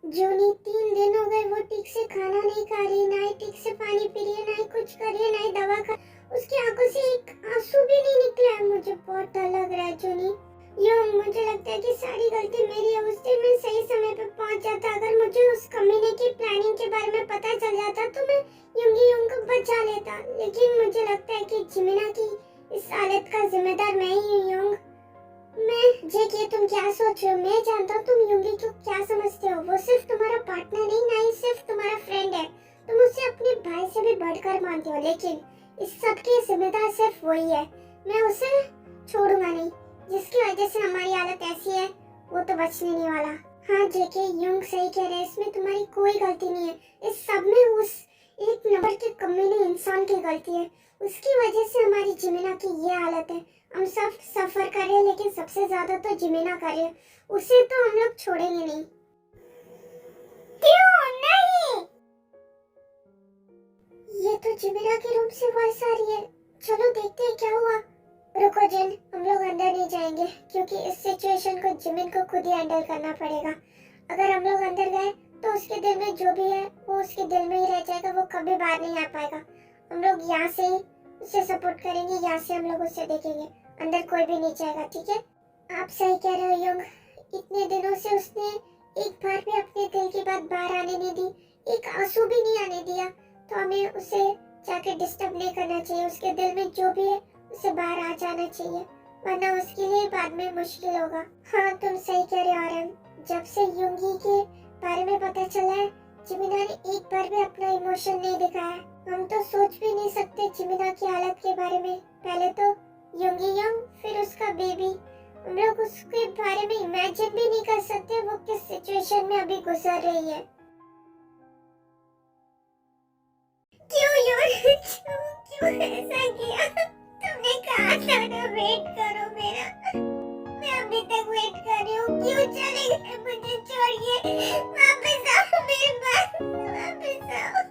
जूनी 3 दिन हो गए, वो ठीक से खाना नहीं खा रही, ना ही ठीक से पानी पी रही है, ना ही कुछ कर रही है, ना ही दवा खा। उसकी आंखों से एक आंसू भी नहीं निकला है। मुझे बहुत डर लग रहा है जूनी। यूं मुझे लगता है कि सारी गलती मेरी है। उस दिन मैं सही समय पे पहुंच जाता। अगर मुझे उस कमीने की प्लानिंग के बारे में पता चल जाता तो मैं यूंगी को बचा लेता। लेकिन मुझे लगता है कि जिमिना की इस हालत का जिम्मेदार मैं ही हूँ युंग। मैं जेके, तुम क्या सोच रहे हो? मैं जानता हूँ तुम युंगी को क्या समझते हो। वो सिर्फ तुम्हारा पार्टनर नहीं, ना ही सिर्फ तुम्हारा फ्रेंड है। तुम उसे अपने भाई से भी बढ़कर मानते हो, लेकिन इस सब की जिम्मेदार सिर्फ वही है। मैं उसे छोड़ूंगा नहीं। जिसकी वजह से हमारी हालत ऐसी है, वो तो बचने नहीं वाला। हाँ जेके, युंग सही कह रहे हैं, इसमें तुम्हारी कोई गलती नहीं है। इस सब में उस एक नंबर के कमीने इंसान की गलती है। उसकी वजह से हमारी जिमीना की ये हालत है। हम सब सफर कर रहे हैं, लेकिन सबसे ज्यादा तो जिमीना कर रहे हैं। उसे तो हम लोग छोड़ेंगे नहीं। क्यों नहीं? ये तो जिमीना के रूम से वॉइस आ रही है। चलो देखते हैं क्या हुआ। रुको जिन, हम लोग अंदर नहीं जाएंगे क्योंकि इस सिचुएशन को जिमिन को खुद ही हैंडल करना पड़ेगा। अगर हम लोग अंदर गए तो उसके दिल में जो भी है वो उसके दिल में ही रह जाएगा, वो कभी बाहर नहीं आ पाएगा। हम लोग यहाँ से ही उसे सपोर्ट करेंगे, यहाँ से हम लोग उसे देखेंगे। अंदर कोई भी नहीं जाएगा, ठीक है? आप सही कह रहे हो युंग। इतने दिनों से उसने एक बार भी अपने दिल की बात बाहर आने नहीं दी, एक आंसू भी नहीं आने दिया। तो हमें उसे जाके डिस्टर्ब नहीं करना चाहिए। उसके दिल में जो भी है उसे बाहर आ जाना चाहिए, वरना उसके लिए बाद में मुश्किल होगा। हाँ तुम सही कह रहे हो आरम। जब से युंगी के बारे में पता चला है, जिमिना ने एक बार भी अपना इमोशन नहीं दिखाया। हम तो सोच भी नहीं सकते जिमिना की हालत के बारे में। पहले तो युंगी यंग, फिर उसका बेबी। हम लोग उसके बारे में इमेजिन भी नहीं कर सकते वो किस सिचुएशन में अभी गुजर रही है। क्यों यार, क्यों ऐसा किया? तुमने कहा था ना वेट करो मेरा। मैं अभी तक वेट कर रही हूँ। क्यों चले गए मुझे छोड़िए? वापस आओ मेरे पास, वापस आओ।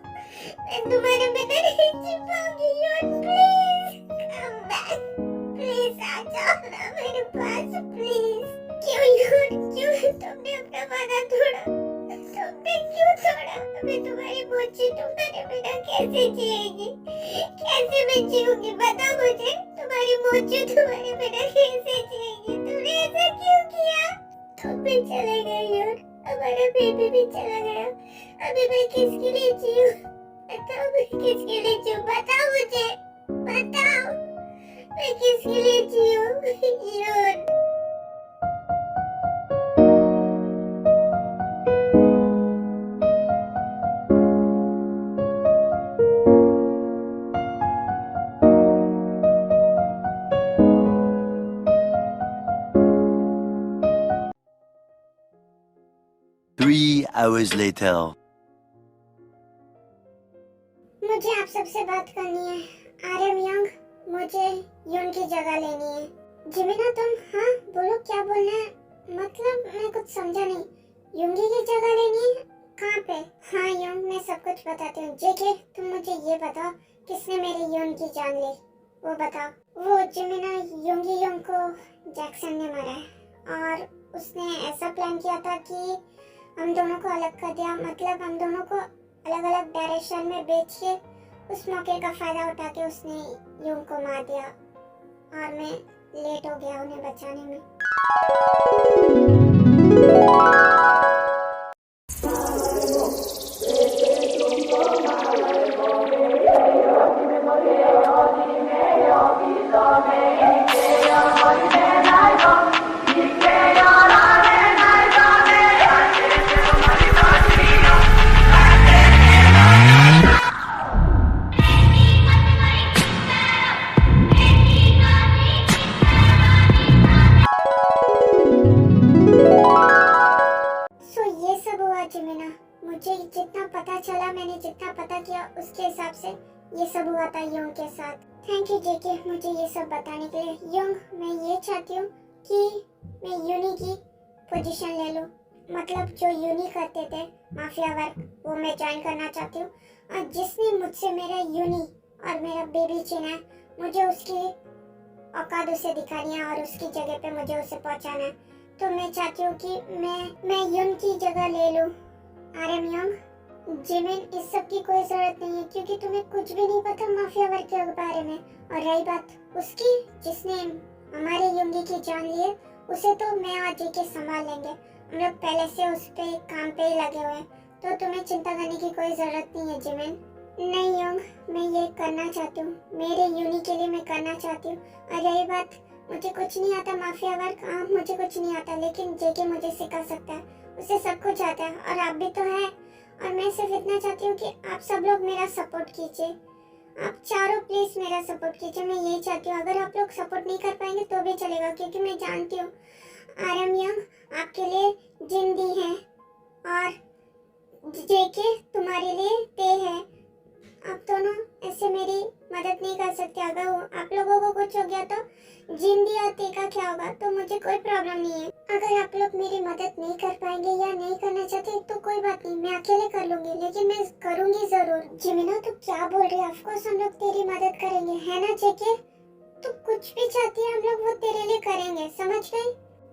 मैं तुम्हारे बिना नहीं जी पाऊंगी यार। प्लीज कम बैक, प्लीज आ जाओ ना मेरे पास, प्लीज। क्यों यार, क्यों तुमने अपना वादा तोड़ा? तुमने क्यों तोड़ा? मैं तुम्हारी मोची तुम्हारे बिना कैसे जिएगी? कैसे मैं जीऊंगी? बताओ मुझे, तुम्हारी मोची तुम्हारे बिना कैसे जिएगी? तुमने ऐसा क्यों किया? तुम भी चले गए यार, हमारा बेबी भी चला गया। अभी मैं किसके लिए जीऊं? बताओ मैं किसके लिए जीऊं? बताओ मुझे, बताओ मैं किसके लिए जीऊं यार? Three hours later. मुझे आप सबसे बात करनी है। आरएम यंग, मुझे युन की जगह लेनी है। जिमिना तुम, हाँ बोलो क्या बोलना है? मतलब मैं कुछ समझा नहीं। युंगी की जगह लेनी है? कहाँ पे? हाँ युन, मैं सब कुछ बताती हूँ। जेके तुम मुझे ये बताओ, किसने मेरे युन की जान ली? वो बताओ। वो जिमिना युंगी युंग को जैक्सन ने मारा है, और उसने ऐसा प्लान किया था कि हम दोनों को अलग कर दिया। मतलब हम दोनों को अलग अलग डायरेक्शन में बेच के उस मौके का फायदा उठा के उसने युंग को मार दिया, और मैं लेट हो गया उन्हें बचाने में। जिमिना, मुझे जितना पता चला, मैंने जितना पता किया उसके हिसाब से ये सब हुआ था युंग के साथ। थैंक यू जेके मुझे ये सब बताने के लिए। युंग, मैं ये चाहती हूँ कि मैं यूनी की पोजीशन ले लूँ। मतलब जो यूनी करते थे माफिया वर्क, वो मैं ज्वाइन करना चाहती हूँ। और जिसने मुझसे मेरा यूनी और मेरा बेबी छीना है, मुझे उसकी औकात उसे दिखानी है और उसकी जगह पे मुझे उसे पहुँचाना है। तो मैं चाहती हूँ कि मैं युन की जगह ले लूँ। आरएम यंग, जिमिन, इस सब की कोई जरूरत नहीं है क्योंकि तुम्हें कुछ भी नहीं पता माफिया वर्क के बारे में। और रही बात उसकी, जिसने हमारे युंगी की जान ली है, उसे तो मैं और जेके संभाल लेंगे। हम लोग पहले से उस पे काम पे ही लगे हुए हैं, तो तुम्हें चिंता करने की कोई जरूरत नहीं है जिमिन। नहीं योंग, मैं ये करना चाहती हूँ, मेरे यूनी के लिए मैं करना चाहती हूँ। और रही बात, मुझे कुछ नहीं आता माफिया वर्क, मुझे कुछ नहीं आता, लेकिन जेके मुझे सिखा सकता है, उसे सब कुछ आता है और आप भी तो है। और मैं सिर्फ इतना चाहती हूँ कि आप सब लोग मेरा सपोर्ट कीजिए, आप चारों प्लीज मेरा सपोर्ट कीजिए। मैं यही चाहती हूँ, अगर आप लोग सपोर्ट नहीं कर पाएंगे तो भी चलेगा, क्योंकि मैं जानती हूँ आरएम यंग आपके लिए जिंदी है और जेके तुम्हारे लिए ते है। आप दोनों ऐसे मेरी मदद नहीं कर सकते। अगर आप लोगों को कुछ हो गया तो जिंदी और ते का क्या होगा, तो मुझे कोई प्रॉब्लम नहीं है। अगर आप लोग मेरी मदद नहीं कर पाएंगे या नहीं करना चाहते तो कोई बात नहीं, मैं अकेले कर लूंगी, लेकिन मैं करूंगी जरूर। जिमिना तू क्या बोल रही है? ऑफ कोर्स हम लोग तेरी मदद करेंगे, है ना जेके? तू कुछ भी चाहती है हम लोग वो तेरे लिए करेंगे, समझ गई?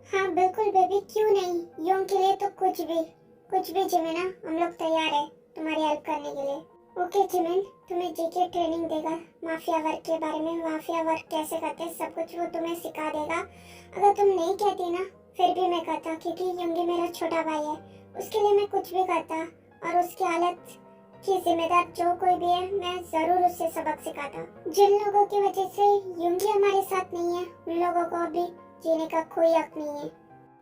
हाँ बिल्कुल बेबी, क्यों नहीं, योंग के लिए तो कुछ भी जिमिना, हम लोग तैयार है तुम्हारी हेल्प करने के लिए। ओके जिमिन, तुम्हें जेके ट्रेनिंग देगा माफिया वर्क के बारे में, माफिया वर्क कैसे करते हैं सब कुछ वो तुम्हें सिखा देगा। अगर तुम नहीं कहती ना फिर भी मैं करता, क्योंकि योंगी मेरा छोटा भाई है, उसके लिए मैं कुछ भी करता और उसकी हालत की जिम्मेदार जो कोई भी है मैं जरूर उससे सबक सिखाता। जिन लोगों की वजह से योंगी हमारे साथ नहीं है उन लोगों को अभी जीने का कोई हक नहीं है।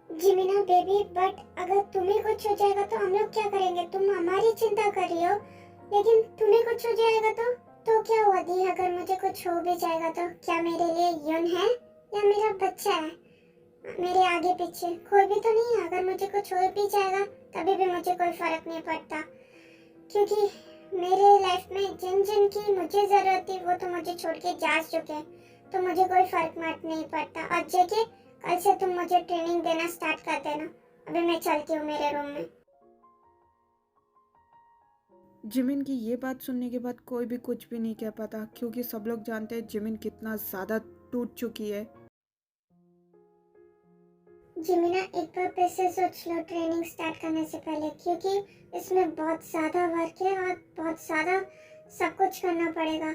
जिमिना बेबी, बट अगर तुम्हें कुछ हो जाएगा तो हम लोग क्या करेंगे? तुम हमारी चिंता कर रही हो, लेकिन तुम्हें कुछ हो जाएगा तो क्या हुआ दी? अगर मुझे कुछ हो भी जाएगा तो क्या मेरे लिए युन है या मेरा बच्चा है मेरे आगे पीछे? कोई भी तो नहीं है। अगर मुझे कुछ हो भी जाएगा तभी भी मुझे कोई फर्क नहीं पड़ता, क्योंकि मेरे लाइफ में जिन जिन की मुझे जरूरत थी वो तो मुझे छोड़ के जा चुके हैं, तो मुझे कोई फर्क नहीं पड़ता। और जेके, कल से तुम मुझे ट्रेनिंग देना स्टार्ट कर देना। अभी मैं चलती हूँ मेरे रूम में। जिमिन की ये बात सुनने के बाद कोई भी कुछ भी नहीं कह पाता, क्योंकि सब लोग जानते हैं जिमिन कितना ज़्यादा टूट चुकी है। जिमिना, एक बार फिर से सोच लो ट्रेनिंग स्टार्ट करने से पहले, क्योंकि इसमें बहुत ज़्यादा वर्क है और बहुत ज़्यादा सब कुछ करना पड़ेगा।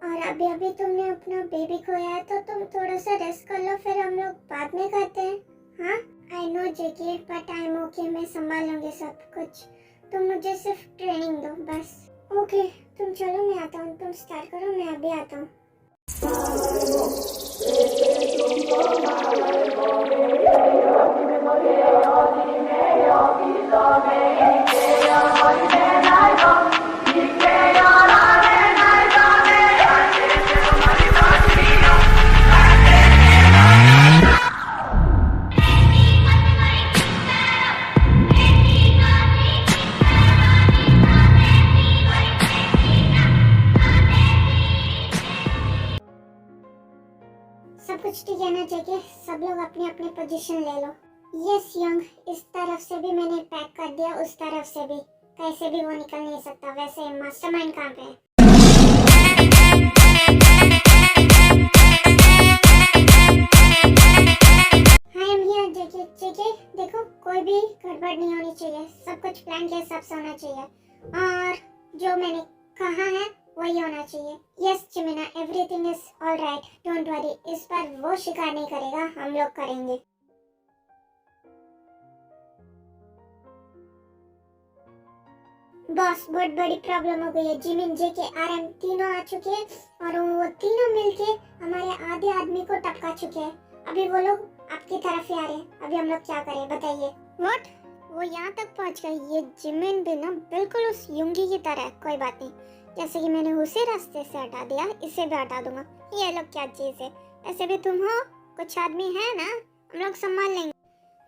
और अभी तुमने अपना बेबी खोया है तो तुम थोड़ा सा रेस्ट कर लो, फिर हम लोग बाद में करते हैं। हाँ I know JK, but I am okay, मैं संभाल लूँगी सब कुछ, तुम मुझे सिर्फ ट्रेनिंग दो बस। ओके तुम चलो, मैं आता हूँ, तुम स्टार्ट करो, मैं अभी आता हूँ। सब कुछ ठीक है ना जेके? सब लोग अपनी अपनी पोजीशन ले लो। यस यंग, इस तरफ से भी मैंने पैक कर दिया, उस तरफ से भी, कैसे भी वो निकल नहीं सकता। वैसे मास्टरमाइंड कहाँ पे है? हाय एम हियर जेके। जेके देखो, कोई भी गड़बड़ नहीं होनी चाहिए, सब कुछ प्लान के हिसाब से होना चाहिए और जो मैंने कहा है वही होना चाहिए। Yes Jimina, everything is all right, don't worry, इस बार वो शिकार नहीं करेगा, हम लोग करेंगे। बॉस, बहुत बड़ी प्रॉब्लम हो गई है। जिमिन, जेके, आरएम तीनों आ चुके हैं और वो तीनों मिलके हमारे आधे आदमी को टपका चुके हैं। अभी वो लोग आपकी तरफ ही आ रहे हैं, अभी हम लोग क्या करें बताइए? व्हाट? वो यहाँ तक पहुँच गई? ये जिमिन भी ना बिल्कुल उस युंगी की तरह है। कोई बात नहीं, जैसे कि मैंने उसे रास्ते से हटा दिया, इसे भी हटा दूंगा। ये लोग क्या चीज़ है? ऐसे भी तुम हो, कुछ आदमी है ना, हम लोग संभाल लेंगे।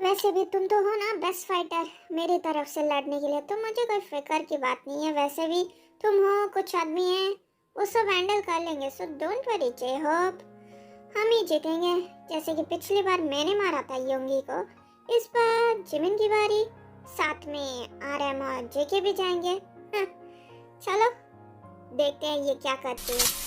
वैसे भी तुम तो हो ना बेस्ट फाइटर मेरी तरफ से लड़ने के लिए, तो मुझे कोई फिक्र की बात नहीं है। वैसे भी तुम हो, कुछ आदमी हैं, वो सब हैंडल कर लेंगे, so don't worry J Hope, हम ही जीतेंगे। जैसे कि पिछली बार मैंने मारा था योंगी को, इस बार जिमिन की बारी, साथ में आरएम और जेके भी जाएंगे। हाँ, चलो देखते हैं ये क्या करती है।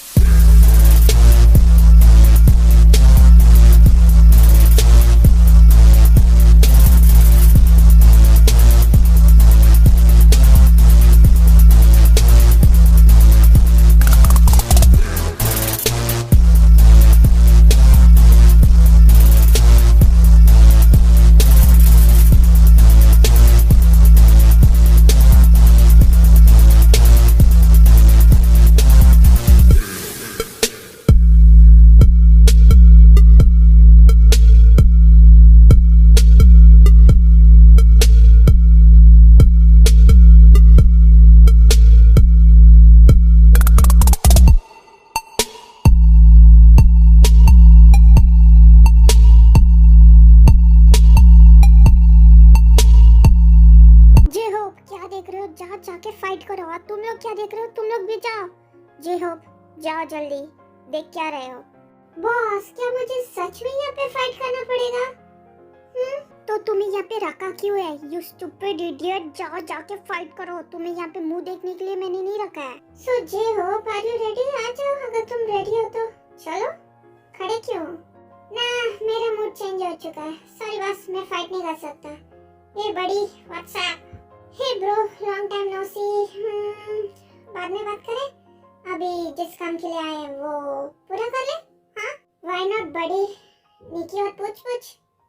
लोग क्या देख रहे हो? तुम लोग भी जाओ। जे होप जाओ जल्दी, देख क्या रहे हो? बॉस, क्या मुझे सच में यहाँ पे फाइट करना पड़ेगा? तो तुम्हें यहाँ पे रखा क्यों है? यू स्टूपिड इडियट, जाओ जाके फाइट करो। तुम्हें यहाँ पे मुंह देखने के लिए मैंने नहीं रखा है। So J Hope, are you ready? आ जाओ, अगर तुम रेडी हो तो चलो। खड़े क्यों? ना, मेरा मूड चेंज हो चुका है। सॉरी बॉस, मैं फाइट नहीं कर सकता। ये बड़ी WhatsApp. Hey bro, long time no see. बाद में बात करें। अभी जिस काम के लिए आए हैं वो पूरा कर ले। हाँ, व्हाई नॉट बड़ी? निकी और पूछ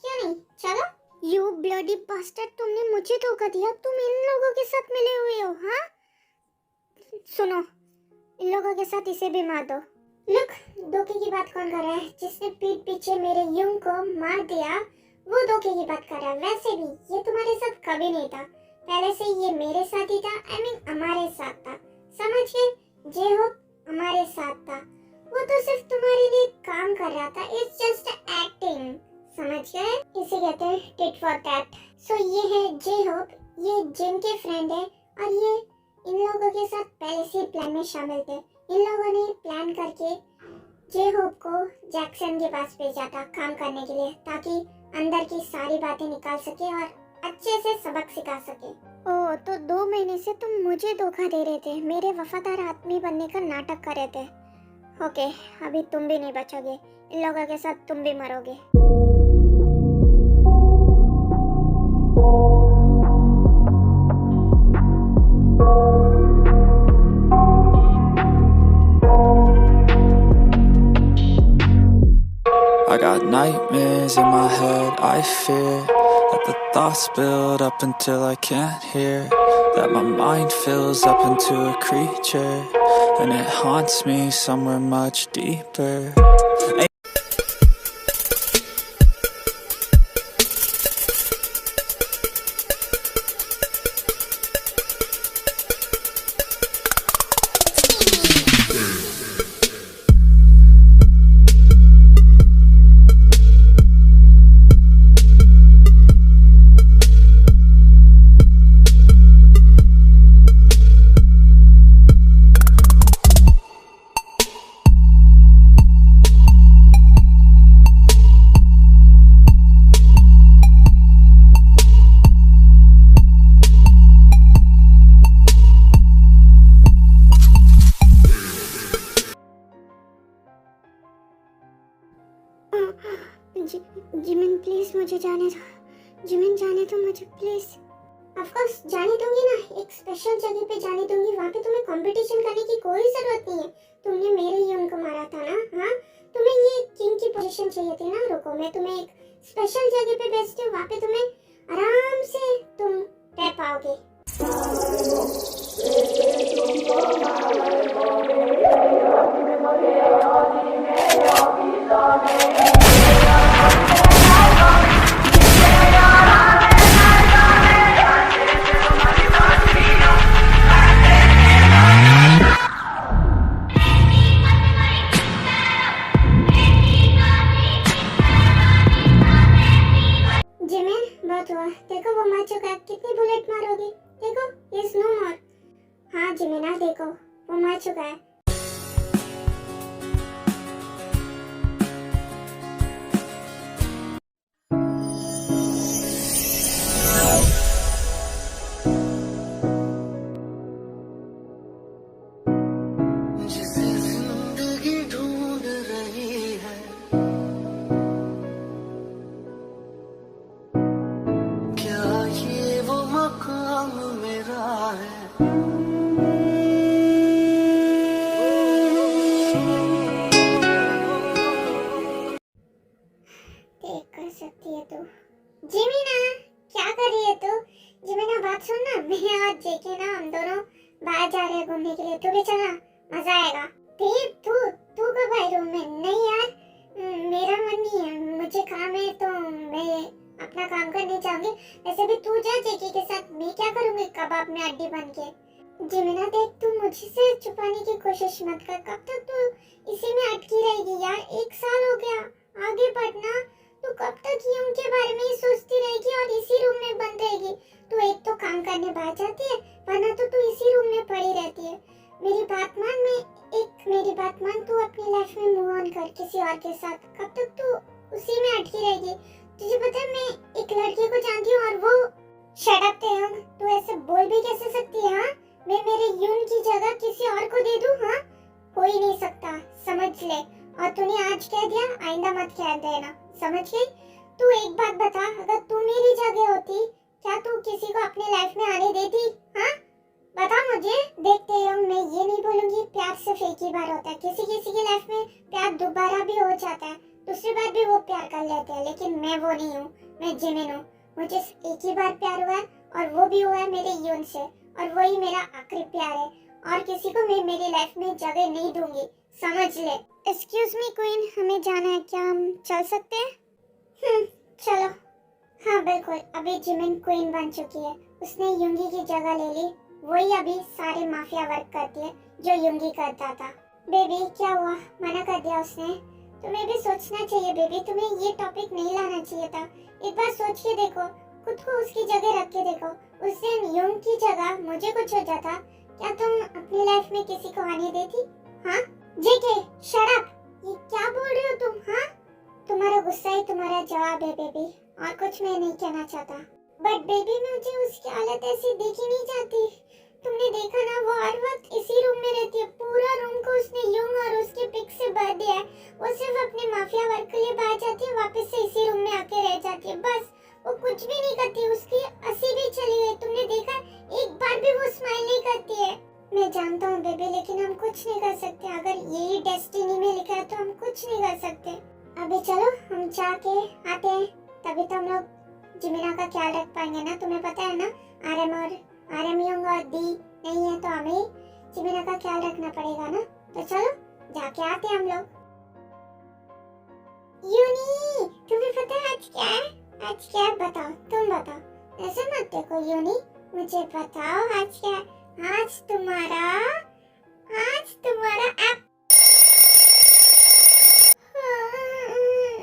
क्यों नहीं? चलो। यू ब्लडी बास्टर्ड, तुमने मुझे धोखा दिया। तुम इन लोगों के साथ मिले हुए हो? हाँ, सुनो, इन लोगों के साथ इसे भी मार दो। लुक, धोखे की बात कौन कर रहा है? जिसने पीठ पीछे मेरे यूं को मार दिया वो धोखे की बात कर रहा है। वैसे भी ये तुम्हारे साथ कभी नहीं था, पहले से ये मेरे साथ ही था। आई मीन हमारे साथ था, समझ गए? जे होप हमारे साथ था। वो तो सिर्फ तुम्हारे लिए काम कर रहा था। इट्स जस्ट एक्टिंग, समझ गए? इसे कहते हैं टिट फॉर टैट। सो ये है जे होप, ये जिन के फ्रेंड है और ये इन लोगों के साथ पहले से प्लान में शामिल थे। इन लोगों ने प्लान करके जे होप को जैक्सन के पास भेजा था काम करने के लिए, ताकि अंदर की सारी बातें निकाल सके और अच्छे से सबक सिखा सके। ओह, तो 2 महीने से तुम मुझे धोखा दे रहे थे, मेरे वफादार आदमी बनने का नाटक कर रहे थे। ओके, अभी तुम भी नहीं बचोगे, इन लोगों के साथ तुम भी मरोगे। I got nightmares in my head, I fear that the thoughts build up until I can't hear, that my mind fills up into a creature, and it haunts me somewhere much deeper. Jimin please मुझे जाने दो। जिमिन जाने दो मुझे प्लीज। ऑफ कोर्स जाने दूंगी ना, एक स्पेशल जगह पे जाने दूंगी। वहाँ पे तुम्हें कंपटीशन करने की कोई जरूरत नहीं है। तुमने मेरे ही उनको मारा था ना। हाँ, तुम्हें ये किंग की पोजीशन चाहिए थी ना। रुको, मैं तुम्हें एक स्पेशल जगह पे भेजती हूँ। वहाँ पे तुम्हें आराम से तुम रह पाओगे। बहुत हुआ, देखो वो मार चुका है। कितनी बुलेट मारोगे? देखो, इज नो मोर। हाँ जिमिना, देखो वो मार चुका है। सकती है तू। जिमिना, क्या कर रही है तू? जिमिना बात सुन ना, मैं और जेके ना हम दोनों बाहर जा रहे हैं घूमने के लिए। तू भी चलना, मजा आएगा। देव, तू कब आई रूम में? नहीं यार, मेरा मन नहीं है, मुझे काम है तो मैं अपना काम करने जाऊंगी। वैसे भी तू जा जेके के साथ, मैं क्या करूंगी कबाब में हड्डी बन के। जिमिना देख, तू मुझसे छुपाने की कोशिश मत कर। कब तक तू इसी में अटकी रहेगी यार? 1 साल हो गया, आगे बढ़ना। तू कब तक यूं के बारे में ही सोचती रहेगी और इसी रूम में बंद रहेगी? तू एक तो काम करने बाहर जाती है, वरना तो तू इसी रूम में पड़ी रहती है। मेरी बात मान, तू अपनी लाइफ में मूव ऑन कर किसी और के साथ। कब तक तू उसी में अटकी रहेगी? तुझे पता है मैं एक लड़के को जानती हूँ और वो शट अप तेयंग, तू ऐसे बोल भी कैसे सकती है? हाँ, मैं मेरे यून की जगह किसी और को दे दूँ? हाँ, हो ही नहीं सकता, समझ ले। और तूने आज कह दिया, आइंदा मत कह देना, समझ गई? तू एक बात बता, अगर तू मेरी जगह होती क्या तू किसी को अपनी लाइफ में आने देती? हाँ, बता मुझे। देखते हैं, मैं ये नहीं बोलूंगी प्यार सिर्फ एक ही बार होता है। किसी किसी की लाइफ में प्यार दोबारा भी हो जाता है, दूसरी बार भी वो प्यार कर लेते हैं, लेकिन मैं वो नहीं हूँ, मैं जिमिन हूँ। मुझे एक ही बार प्यार हुआ है और वो भी हुआ है मेरे यून से, और वही मेरा आखिरी प्यार है। और किसी को मैं मेरी लाइफ में जगह नहीं दूंगी, समझ ले। एक्सक्यूज मी क्वीन, हमें जाना है, क्या हम चल सकते हैं? चलो। हाँ बिल्कुल, अभी जिमिन क्वीन बन चुकी है, उसने युंगी की जगह ले ली। वही अभी सारे माफिया वर्क करती है जो युंगी करता था। बेबी क्या हुआ, मना कर दिया उसने? तुम्हें भी सोचना चाहिए बेबी, तुम्हें ये टॉपिक नहीं लाना चाहिए था। एक बार सोच के देखो, खुद को उसकी जगह रख के देखो। उस दिन युंग की जगह मुझे कुछ हो जाता, क्या तुम अपनी लाइफ में किसी को आने देती? हाँ जेके शट अप, ये क्या बोल रहे हो तुम? हाँ, तुम्हारा गुस्सा ही तुम्हारा जवाब है बेबी, और कुछ मैं नहीं कहना चाहता। बट बेबी मुझे उसकी हालत ऐसी देखी नहीं जाती। तुमने देखा ना, वो हर वक्त इसी रूम में रहती है, पूरा रूम को उसने युंग और उसके पिक से भर दिया है। वो सिर्फ अपने माफिया वर्क के लिए बाहर जाती है, वापस से इसी रूम में आके रह जाती है, बस। वो कुछ भी नहीं करती, उसकी हंसी भी चली गई। तुमने देखा, एक बार भी वो स्माइल नहीं करती है। मैं जानता हूँ बेबी, लेकिन हम कुछ नहीं कर सकते। अगर यही डेस्टिनी में लिखा है तो हम कुछ नहीं कर सकते। अभी चलो हम जाके आते हैं, तभी तो हम लोग जिमिना का ख्याल रख पाएंगे ना। तुम्हें पता है ना, आरएम युंग और दी नहीं है तो हमें जिमिना का ख्याल रखना पड़ेगा ना। तो चलो जाके आते हैं हम लोग। यूनी, तुम्हें पता है आज क्या है? आज क्या है बताओ, तुम बताओ, ऐसे मत देखो यूनी, मुझे बताओ आज क्या है? आज तुम्हारा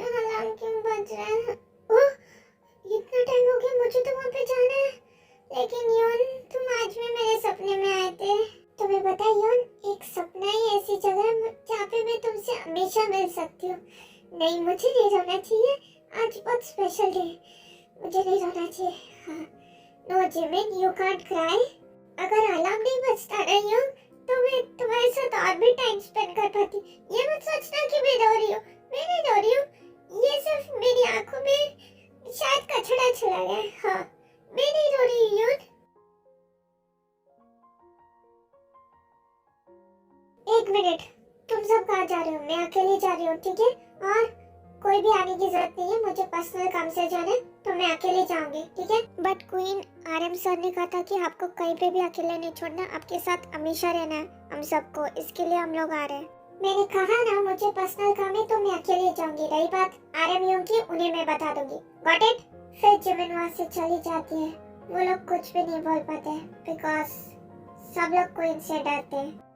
अलार्म क्यों बज रहा है? ओह, इतना टाइम हो गया, मुझे तो वहाँ पे जाना है। लेकिन योन, तुम आज भी मेरे सपने में आए थे। तुम्हें पता है योन, एक सपना ही ऐसी जगह है जहाँ पे मैं तुमसे हमेशा मिल सकती हूँ। नहीं, मुझे नहीं रोना चाहिए, आज बहुत स्पेशल डे, मुझे नहीं रोना चाहिए। हाँ, no Jimin, you can't cry. अगर अलार्म नहीं बजता ना योन, तो मैं तुम्हारे साथ और भी टाइम स्पेंड कर पाती। ये मत सोचना कि मैं रो रही हूँ, मैं नहीं रो रही हूँ, ये सिर्फ मेरी आंखों में शायद कचरा चला गया। हाँ, मैं नहीं रो रही हूँ। एक मिनट, तुम सब कहाँ जा रहे हो? मैं अकेले जा रही हूँ, ठीक है? और कोई भी आने की जरूरत नहीं है, मुझे पर्सनल काम से जाना है, तो मैं अकेले जाऊंगी, ठीक है? बट क्वीन, आरएम सर ने कहा था कि आपको कहीं पे भी अकेले नहीं छोड़ना, आपके साथ हमेशा रहना है हम सबको, इसके लिए हम लोग आ रहे हैं। मैंने कहा ना, मुझे पर्सनल काम है तो मैं अकेले जाऊंगी। रही बात आरएम युंग की, उन्हें मैं बता दूंगी, गॉट इट? फिर जिमिन वहाँ से चली जाती है। वो लोग कुछ भी नहीं बोल पाते बिकॉज सब लोग क्वीन से डरते हैं।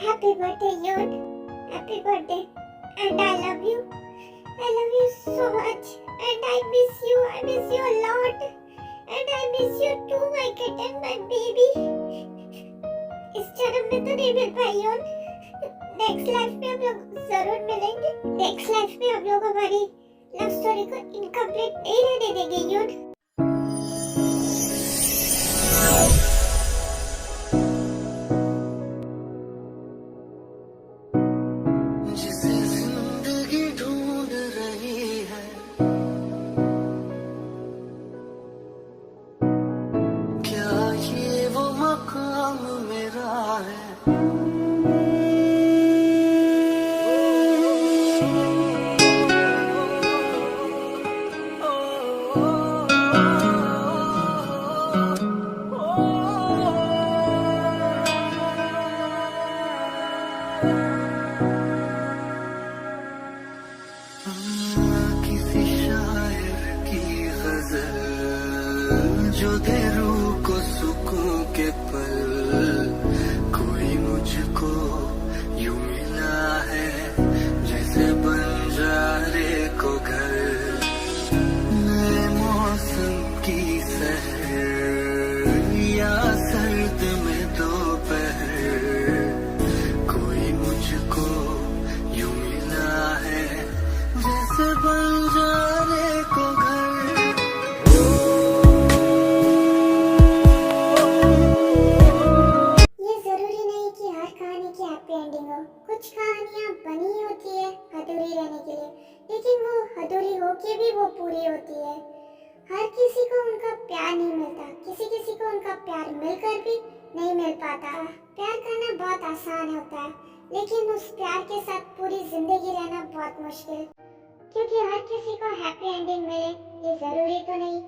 Happy birthday, Yun. Happy birthday. And I love you. I love you so much. And I miss you. I miss you a lot. And I miss you too, my kitten, my baby. इस जन्म में तो नहीं मिल पाई Yun. नेक्स्ट लाइफ में हम लोग जरूर मिलेंगे। नेक्स्ट लाइफ में हम लोग हमारी लव स्टोरी को इनकम्प्लीट नहीं रहने देंगे Yun. हैप्पी एंडिंग हो। कुछ कहानियाँ बनी होती है अधूरी रहने के लिए, लेकिन वो अधूरी होके भी वो पूरी होती है। हर किसी को उनका प्यार नहीं मिलता, किसी किसी को उनका प्यार मिलकर भी नहीं मिल पाता। प्यार करना बहुत आसान होता है, लेकिन उस प्यार के साथ पूरी जिंदगी रहना बहुत मुश्किल, क्योंकि हर किसी को हैप्पी एंडिंग मिले ये जरूरी तो नहीं।